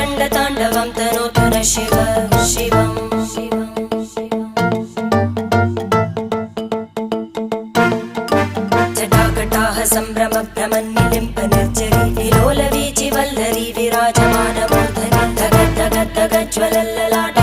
रङ्गताण्डवं तनोतु न शिव शिवम् जटाकटाः सम्भ्रमभ्रमन्निलिम्प निर्जरी विलोलवीचि वल्लरी विराजमानमूर्धनि धगद्धगद्धगज्ज्वलल्ललाट